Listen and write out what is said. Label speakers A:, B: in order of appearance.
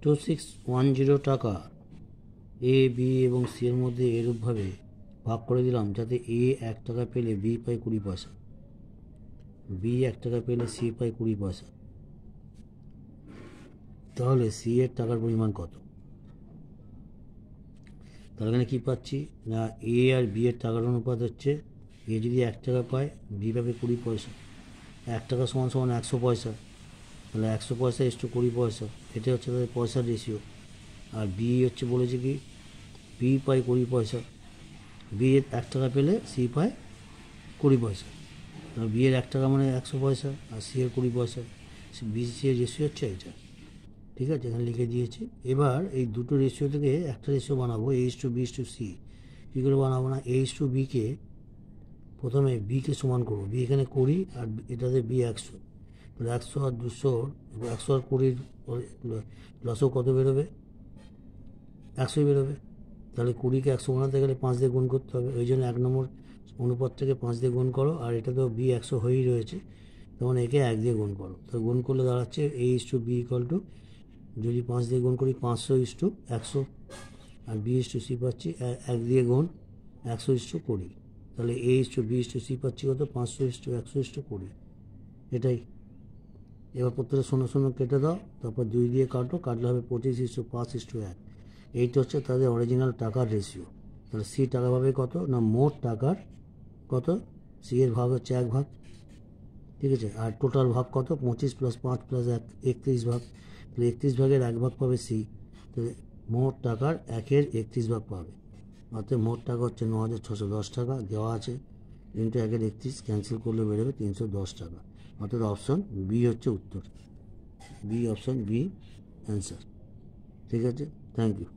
A: 2610 টাকা A B এবং C এর মধ্যে এরূপভাবে ভাগ করে দিলাম যাতে এ 1 টাকা পেলে বি পায় 20 পয়সা, বি 1 টাকা পেলে সি পায় 20 পয়সা। তাহলে সি এর টাকার পরিমাণ কত? তাহলে এখানে কী পাচ্ছি না, এ আর বি এর টাকার অনুপাত হচ্ছে এ যদি 1 টাকা পায় বি পাবে 20 পয়সা। 1 টাকা সমান সমান 100 পয়সা, তাহলে 100 পয়সা ইস্টু 20 পয়সা, এটা হচ্ছে তাদের পয়সার রেশিও। আর বি হচ্ছে বলেছে কি বি পায় 20 পয়সা, বি এর 1 টাকা পেলে সি পায় 20 পয়সা। বি এর 1 টাকা মানে 100 পয়সা আর সি এর 20 পয়সা, বি সি এর রেশিও হচ্ছে এটা। ঠিক আছে, এখানে লিখে দিয়েছি। এবার এই দুটো রেশিও থেকে একটা রেশিও বানাবো, A is to B is to C. কী করে বানাবো না, এ ইস টু বিকে প্রথমে বিকে সমান করবো, বি এখানে 20 আর এটাতে বি 100, তাহলে 100 আর 200, 100 আর 20 লসও কত বেরোবে, 100ই বেরোবে। তাহলে 20কে 100 বানাতে গেলে 5 দিয়ে গুণ করতে হবে, ওই জন্য 1 নম্বর অনুপাত থেকে 5 দিয়ে গুণ করো। আর এটা তো বি 100 হয়েই রয়েছে, তখন একে 1 দিয়ে গুণ করো। তো গুণ করলে দাঁড়াচ্ছে A is to B equal to, যদি 5 দিয়ে গুণ করি 500 ইস টু 100, আর বি ইস টু সি পাচ্ছি 1 দিয়ে গুণ 100 ইস টু 20। তাহলে A is to B is to C পাচ্ছি কত, 500 ইস টু 100 ইস টু 20, এটাই। এবার প্রত্যেকটা 0 0 কেটে দাও, তারপর 2 দিয়ে কাটো, কাটলে হবে 25 ইস টু 5 ইস টু 1। এইটা হচ্ছে তাদের অরিজিনাল টাকার রেশিও। তাহলে সি টাকা পাবে কত না, মোট টাকার কত, সি এর ভাগ হচ্ছে 1 ভাগ, ঠিক আছে। আর টোটাল ভাগ কত, 25 প্লাস 5 প্লাস 1, 31 ভাগ। তাহলে 31 ভাগের 1 ভাগ পাবে সি, তাহলে মোট টাকার 1/31 ভাগ পাবে। অর্থাৎ মোট টাকা হচ্ছে 9610 টাকা দেওয়া আছে, ইন্টু 1/31 ক্যান্সেল করলে বেরোবে 310 টাকা। অর্থাৎ অপশন বি হচ্ছে উত্তর, বি অপশন বি অ্যান্সার। ঠিক আছে, থ্যাংক ইউ।